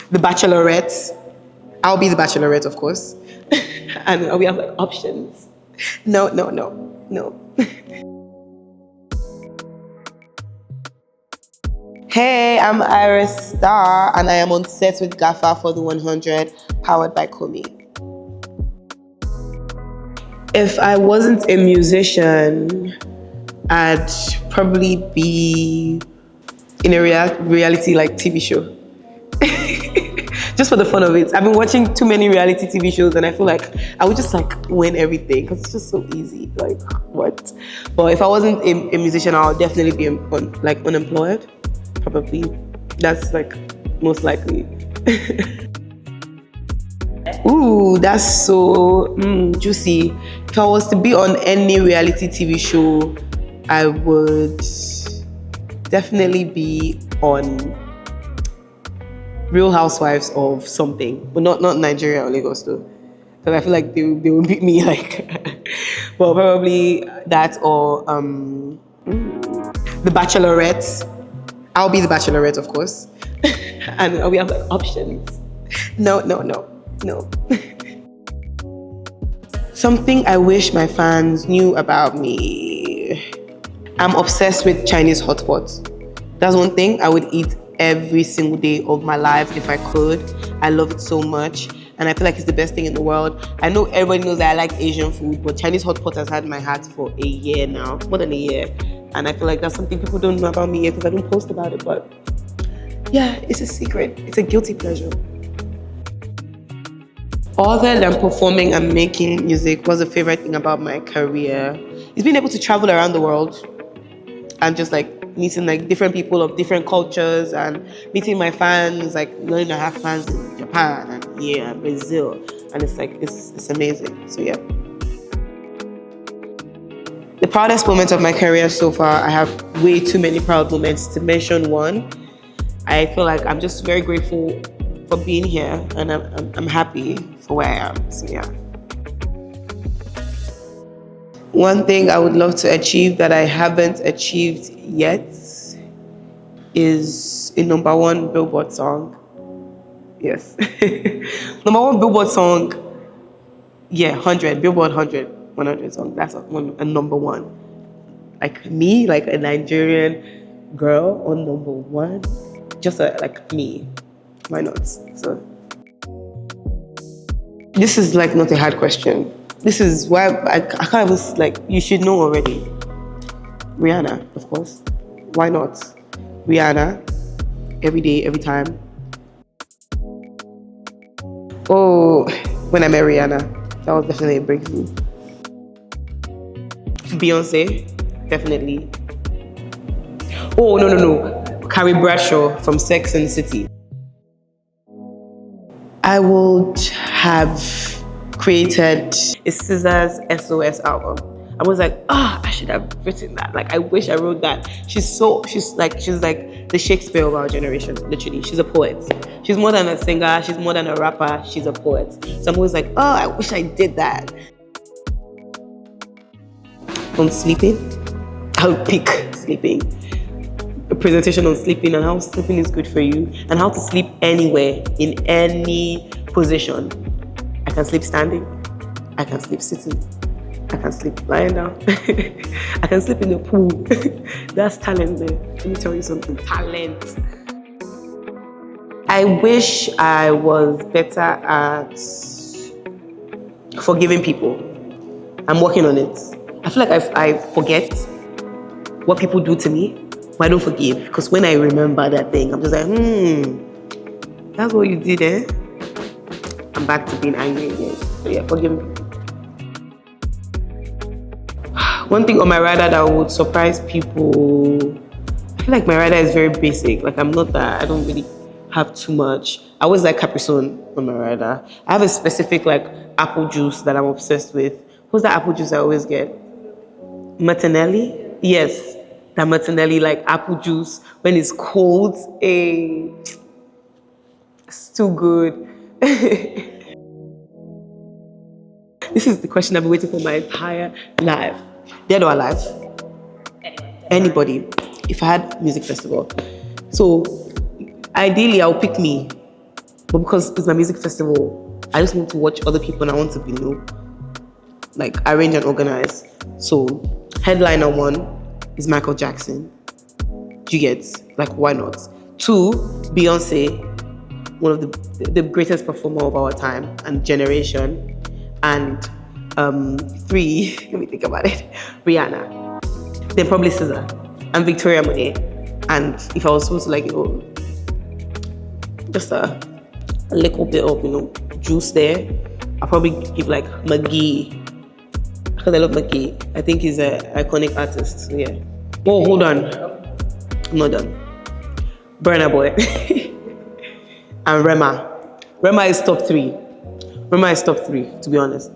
The Bachelorette. I'll be the Bachelorette, of course. And we have like options. No. Hey, I'm Ayra Starr, and I am on set with GAFFER for the 100, powered by Komi. If I wasn't a musician, I'd probably be in a reality like TV show. Just for the fun of it. I've been watching too many reality TV shows and I feel like I would just like win everything because it's just so easy. Like, what? But if I wasn't a musician, I'll definitely be unemployed. Probably. That's like most likely. Ooh, that's so juicy. If I was to be on any reality TV show, I would definitely be on Real Housewives of something, but not Nigeria or Lagos though, because I feel like they will beat me like. Well, probably that or The Bachelorette. I'll be the Bachelorette, of course, and we have like options. No. Something I wish my fans knew about me. I'm obsessed with Chinese hot pot. That's one thing I would eat every single day of my life if I could. I love it so much and I feel like it's the best thing in the world. I know everybody knows that I like Asian food, but Chinese hot pot has had my heart for a year now, more than a year. And I feel like that's something people don't know about me yet because I don't post about it, but yeah, it's a secret. It's a guilty pleasure. Other than performing and making music, what's the favorite thing about my career? It's being able to travel around the world and just like meeting like different people of different cultures and meeting my fans, like learning to have fans in Japan and Brazil. And it's like, it's amazing. So yeah. The proudest moment of my career so far, I have way too many proud moments to mention one. I feel like I'm just very grateful for being here and I'm happy for where I am, so yeah. One thing I would love to achieve that I haven't achieved yet is a #1 Billboard song. Yes. #1 Billboard song, yeah, 100, Billboard 100 song, that's a #1. Like me, like a Nigerian girl on #1, just like me, why not? So this is like not a hard question. This is why I can't even, like, you should know already. Rihanna, of course. Why not? Rihanna, every day, every time. Oh, when I met Rihanna, that was definitely a breakthrough. Beyonce, definitely. Oh, no. Carrie Bradshaw from Sex and the City. I would have created a Scissors SOS album. I was like, I should have written that. Like, I wish I wrote that. She's like the Shakespeare of our generation, literally. She's a poet. She's more than a singer, she's more than a rapper, she's a poet. So I'm always like, I wish I did that. On sleeping, I would pick sleeping. A presentation on sleeping and how sleeping is good for you and how to sleep anywhere, in any position. I can sleep standing, I can sleep sitting, I can sleep lying down, I can sleep in the pool. That's talent there. Let me tell you something, talent. I wish I was better at forgiving people. I'm working on it. I feel like I forget what people do to me, but I don't forgive. Because when I remember that thing, I'm just like, that's what you did, eh? I'm back to being angry again. So yeah, forgive me. One thing on my radar that would surprise people, I feel like my radar is very basic. Like, I'm not that, I don't really have too much. I always like Capri Sun on my radar. I have a specific like apple juice that I'm obsessed with. What's that apple juice I always get? Martinelli? Yes, that Martinelli like apple juice when it's cold. It's too good. This is the question I've been waiting for my entire life. Dead or alive? Anybody. If I had music festival. So ideally I'll pick me. But because it's my music festival, I just want to watch other people and I want to be like arrange and organize. So headliner 1 is Michael Jackson. Do you get? Like, why not? 2, Beyonce, one of the greatest performer of our time and generation. And 3, let me think about it, Rihanna. Then probably SZA and Victoria Monet. And if I was supposed to, like, just a little bit of, juice there, I'll probably give like McGee. Because I love McGee. I think he's an iconic artist. So yeah. Oh, hold on. I'm not done. Burna Boy. And Rema. Rema is top 3. Rema is top 3, to be honest.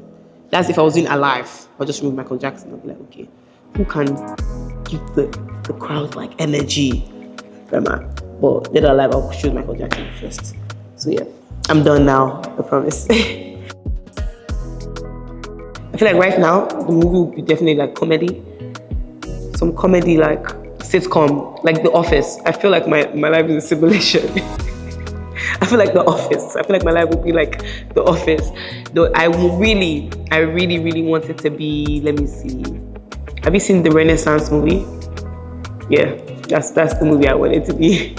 That's if I was doing Alive. I'll just remove Michael Jackson. I'll be like, okay, who can give the crowd like energy? Rema. But Dead or Alive, I'll choose Michael Jackson first. So yeah, I'm done now, I promise. I feel like right now, the movie will be definitely like comedy. Some comedy like sitcom, like The Office. I feel like my life is a simulation. I feel like The Office. I feel like my life will be like The Office. Though I really want it to be, let me see. Have you seen the Renaissance movie? Yeah, that's the movie I want it to be.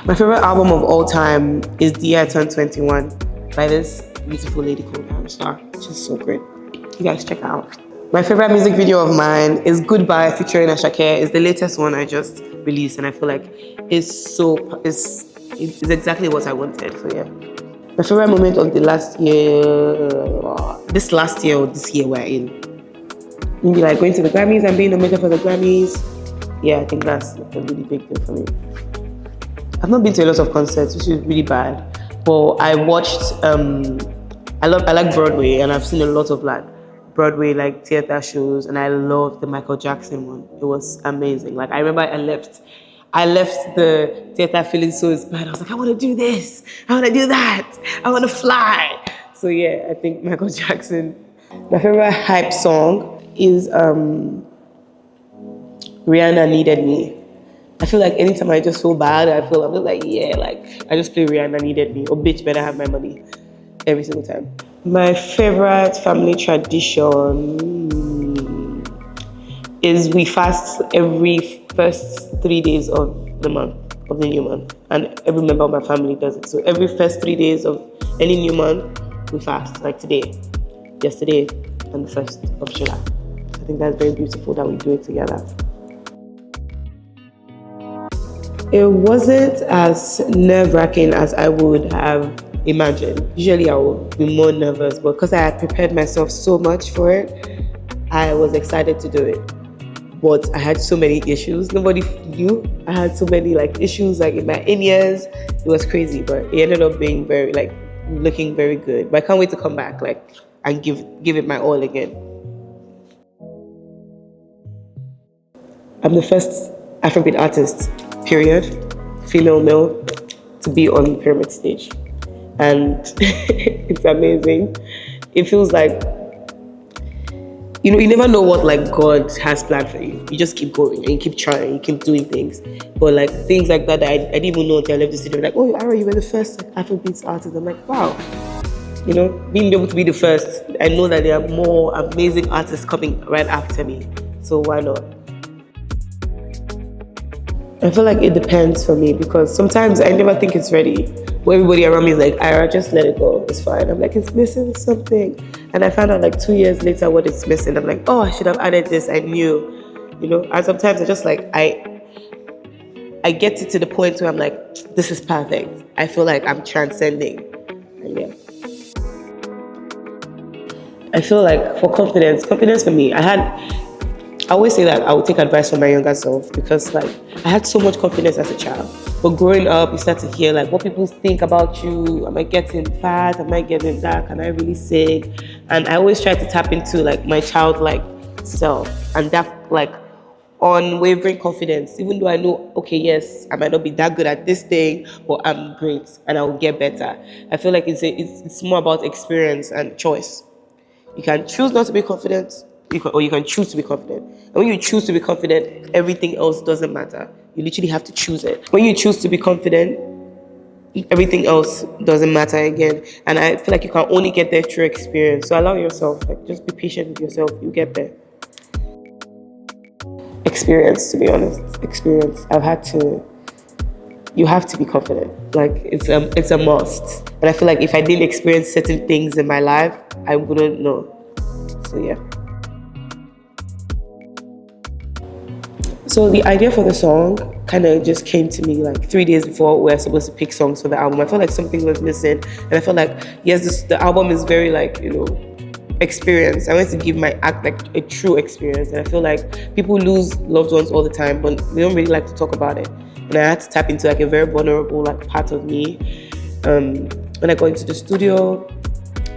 My favorite album of all time is The Year I Turned 21 by this beautiful lady called Ayra Starr. She's so great. You guys check her out. My favorite music video of mine is Goodbye featuring Ashake. It's the latest one I just released and I feel like it's exactly what I wanted. So yeah. My favorite moment of this last year or this year we're in. Maybe like going to the Grammys and being nominated for the Grammys. Yeah, I think that's a really big deal for me. I've not been to a lot of concerts, which is really bad. But I watched, I like Broadway, and I've seen a lot of like Broadway like theater shows, and I love the Michael Jackson one. It was amazing. Like I remember I left the theater feeling so inspired. I was like, I want to do this, I want to do that, I want to fly. So yeah, I think Michael Jackson. My favorite hype song is Rihanna Needed Me. I feel like anytime I just feel bad, I'm just like, yeah, like I just play Rihanna Needed Me or Bitch Better Have My Money every single time. My favorite family tradition is we fast every first 3 days of the month, of the new month. And every member of my family does it. So every first 3 days of any new month, we fast, like today, yesterday, and the 1st of July. I think that's very beautiful that we do it together. It wasn't as nerve-wracking as I would have imagined. Usually I would be more nervous, but because I had prepared myself so much for it, I was excited to do it. But I had so many issues. Nobody knew. I had so many like issues like in my in-ears. It was crazy, but it ended up being very like looking very good. But I can't wait to come back like and give it my all again. I'm the first Afrobeat artist, period, female, male, to be on the pyramid stage. And it's amazing. It feels like, you never know what like God has planned for you. You just keep going and you keep trying, you keep doing things. But like things like that, I didn't even know until I left the studio. Like, oh, Ayra, you were the first Afrobeats artist. I'm like, wow. Being able to be the first, I know that there are more amazing artists coming right after me. So why not? I feel like it depends for me because sometimes I never think it's ready. But everybody around me is like, Ayra, just let it go. It's fine. I'm like, it's missing something. And I found out like 2 years later what it's missing. I'm like, oh, I should have added this. I knew, And sometimes I just like, I get it to the point where I'm like, this is perfect. I feel like I'm transcending. And yeah. I feel like for confidence for me, I always say that I would take advice from my younger self because like I had so much confidence as a child. But growing up, you start to hear like what people think about you. Am I getting fat? Am I getting dark? Am I really sick? And I always try to tap into like my childlike self and that like unwavering confidence. Even though I know, okay, yes, I might not be that good at this thing, but I'm great and I will get better. I feel like it's more about experience and choice. You can choose not to be confident. Or you can choose to be confident. And when you choose to be confident, everything else doesn't matter. You literally have to choose it. When you choose to be confident, everything else doesn't matter again. And I feel like you can only get there through experience. So allow yourself, like just be patient with yourself. You get there. Experience, to be honest. Experience. I've had to. You have to be confident. Like it's a must. And I feel like if I didn't experience certain things in my life, I wouldn't know. So yeah. So the idea for the song kind of just came to me like 3 days before we were supposed to pick songs for the album. I felt like something was missing, and I felt like yes, the album is very like experience. I want to give my act like a true experience, and I feel like people lose loved ones all the time, but we don't really like to talk about it. And I had to tap into like a very vulnerable like part of me. When I got into the studio,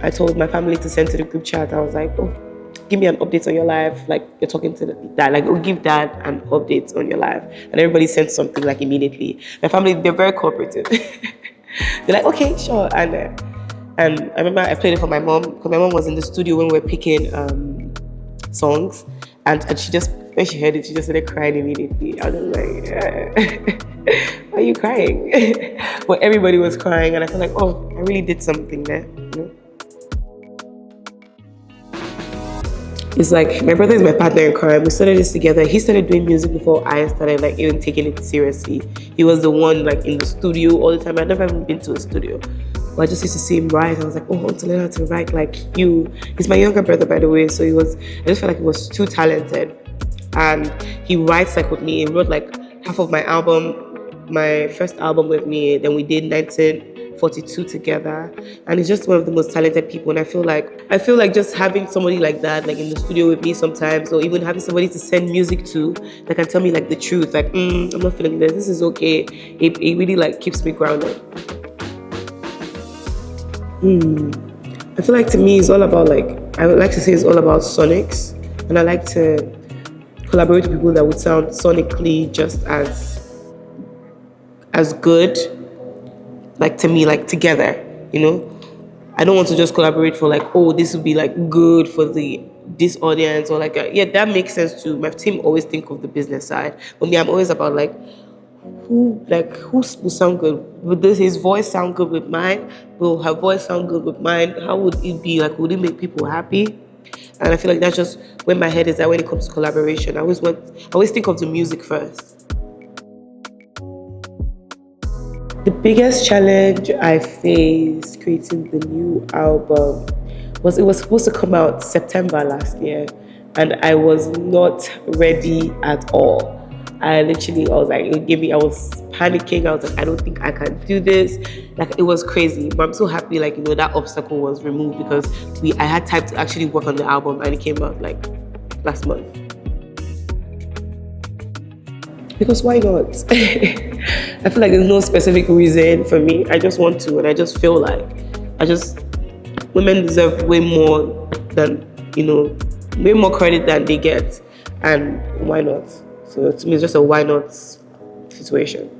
I told my family to send to the group chat. I was like, oh, give me an update on your life. Like you're talking to dad, like oh, give dad an update on your life. And everybody sent something like immediately. My family, they're very cooperative. They're like, okay, sure. And I remember I played it for my mom because my mom was in the studio when we were picking songs, and she just, when she heard it, she just started crying immediately. I was like, why are you crying? But everybody was crying, and I felt like, oh, I really did something there. It's like my brother is my partner in crime. We started this together. He started doing music before I started like even taking it seriously. He was the one like in the studio all the time. I'd never even been to a studio. But I just used to see him write. I was like, oh, I want to learn how to write like you. He's my younger brother, by the way. So I just felt like he was too talented. And he writes like with me. He wrote like half of my album, my first album with me. Then we did 1942 together, and he's just one of the most talented people. And I feel like just having somebody like that like in the studio with me sometimes, or even having somebody to send music to that can tell me like the truth, like I'm not feeling this is okay, it really like keeps me grounded. I feel like to me it's all about like, I would like to say it's all about sonics, and I like to collaborate with people that would sound sonically just as good, like to me, like together, I don't want to just collaborate for like, oh, this would be like good for this audience, or like yeah, that makes sense too. My team always think of the business side, but me, I'm always about like who will sound good. Would his voice sound good with mine? Will her voice sound good with mine? How would it be like? Would it make people happy? And I feel like that's just where my head is at when it comes to collaboration. I always think of the music first. The biggest challenge I faced creating the new album was it was supposed to come out September last year, and I was not ready at all. I was panicking. I was like, I don't think I can do this. Like it was crazy, but I'm so happy like that obstacle was removed because I had time to actually work on the album, and it came out like last month. Because why not? I feel like there's no specific reason for me. I just want to, and I just feel like women deserve way more than, way more credit than they get. And why not? So to me, it's just a why not situation.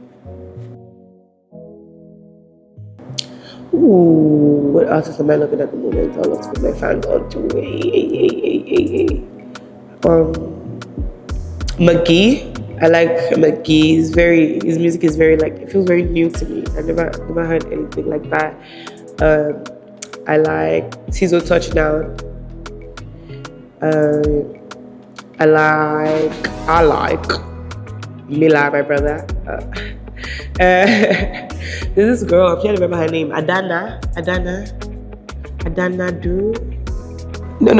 Ooh, what artist am I looking at the moment? I'll look for my fans on to McGee. I like McGee. His music is very like, it feels very new to me. I've never heard anything like that. I like Tizo Touchdown. I like Mila, my brother. There's this girl, I can't remember her name. Adana Duru. No.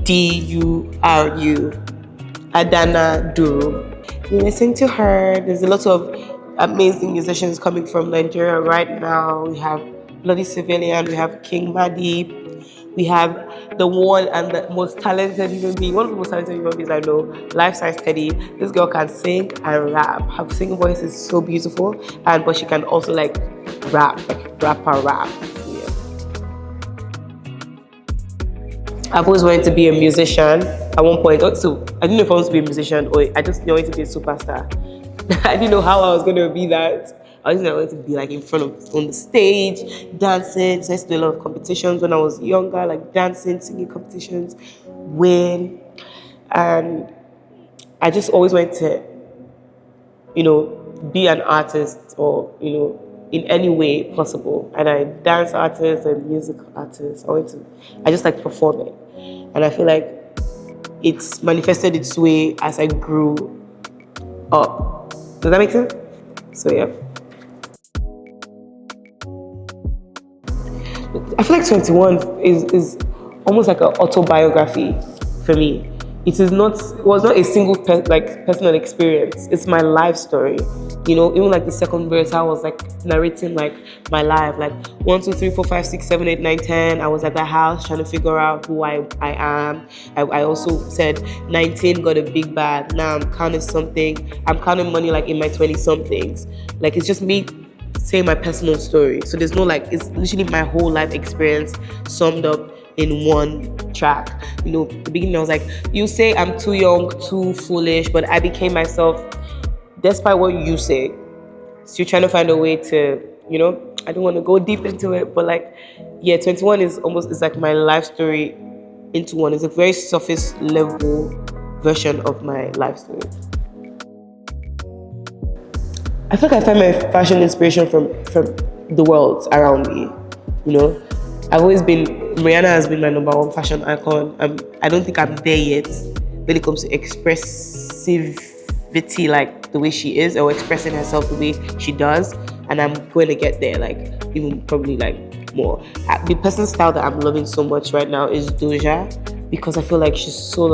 ADNNADURU. Adana Duru. You listen to her. There's a lot of amazing musicians coming from Nigeria right now. We have Bloody Civilian, we have King Madi, we have the one and the most talented human being, one of the most talented human beings I know, Life Size Teddy. This girl can sing and rap. Her singing voice is so beautiful, but she can also like rap. Yeah. I've always wanted to be a musician at one point. So I didn't know if I wanted to be a musician or I just wanted to be a superstar. I didn't know how I was going to be that. I wanted to be like in front of, on the stage, dancing. So I used to do a lot of competitions when I was younger, like dancing, singing competitions, win. And I just always wanted to, be an artist, or in any way possible. And I dance artist and music artist. I just like performing, and I feel like it's manifested its way as I grew up. Does that make sense? So yeah. I feel like 21 is almost like an autobiography for me. It was not a single personal experience. It's my life story. Even like the second verse, I was like narrating like my life, like 1, 2, 3, 4, 5, 6, 7, 8, 9, 10. I was at the house trying to figure out who I am. I also said 19 got a big bag. Now I'm counting something. I'm counting money like in my 20 somethings. Like it's just me saying my personal story. So there's no it's literally my whole life experience summed up in one track. The beginning I was like, you say I'm too young, too foolish, but I became myself despite what you say. So you're trying to find a way to, I don't want to go deep into it, but 21 is like my life story into one. It's a very surface level version of my life story. I feel like I find my fashion inspiration from the world around me. I've always been, Rihanna has been my #1 fashion icon. I don't think I'm there yet when it comes to expressivity, like the way she is, or expressing herself the way she does. And I'm going to get there, even probably more. The person's style that I'm loving so much right now is Doja, because I feel like she's so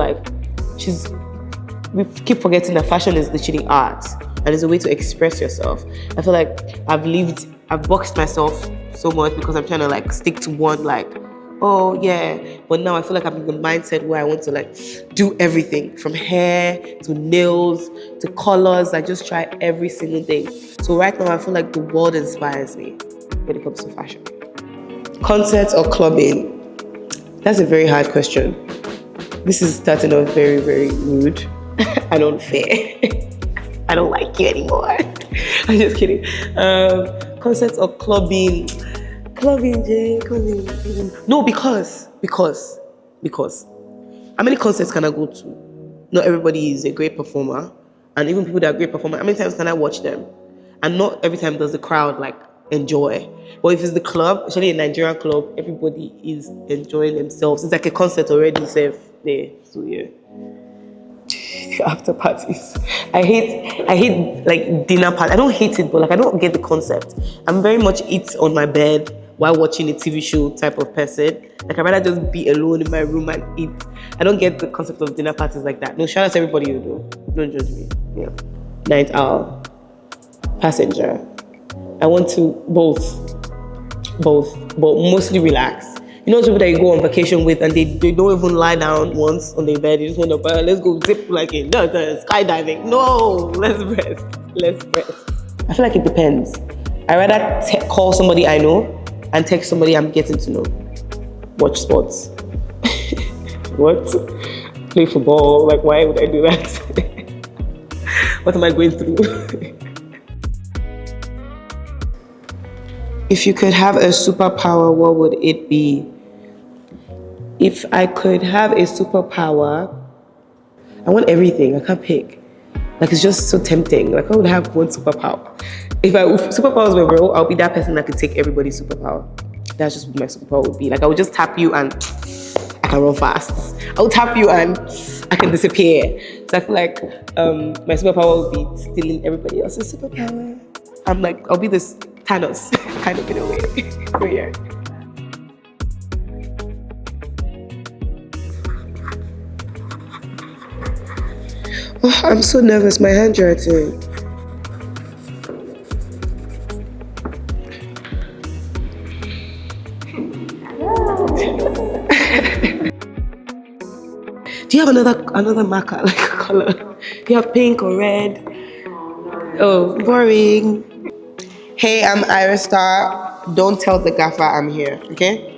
we keep forgetting that fashion is literally art, and it's a way to express yourself. I feel like I've boxed myself so much because I'm trying to stick to one, oh yeah. But now I feel like I'm in the mindset where I want to do everything from hair to nails to colors. I just try every single thing. So right now I feel like the world inspires me when it comes to fashion. Concerts or clubbing? That's a very hard question. This is starting off very, very rude and unfair. I don't like you anymore. I'm just kidding. Concerts or clubbing? Clubbing, Jay, clubbing. No, because how many concerts can I go to? Not everybody is a great performer, and even people that are great performers, how many times can I watch them? And not every time does the crowd enjoy. But if it's the club, especially a Nigerian club, everybody is enjoying themselves. It's like a concert already, safe there. So yeah. After parties, I hate dinner parties. I don't hate it, but I don't get the concept. I'm very much eat on my bed while watching a TV show type of person. I'd rather just be alone in my room and eat. I don't get the concept of dinner parties like that. No, shout out to everybody you know. Don't judge me. Yeah. Night owl, passenger. I want to both, but mostly relax. People that you go on vacation with and they don't even lie down once on their bed. You just want to, let's go zip skydiving. No, let's rest. I feel like it depends. I rather call somebody I know and text somebody I'm getting to know. Watch sports. What? Play football? Why would I do that? What am I going through? If you could have a superpower, what would it be? If I could have a superpower, I want everything. I can't pick. It's just so tempting. I would have one superpower. If superpowers were real, I'll be that person that could take everybody's superpower. That's just what my superpower would be. I would just tap you and I can run fast. I will tap you and I can disappear. So I feel like my superpower would be stealing everybody else's superpower. I'll be this Thanos, kind of in a way. So yeah. Oh, I'm so nervous, my handwriting. Do you have another marker, a color? Do you have pink or red? Oh, boring. Hey, I'm Ayra Starr. Don't tell the gaffer I'm here, okay?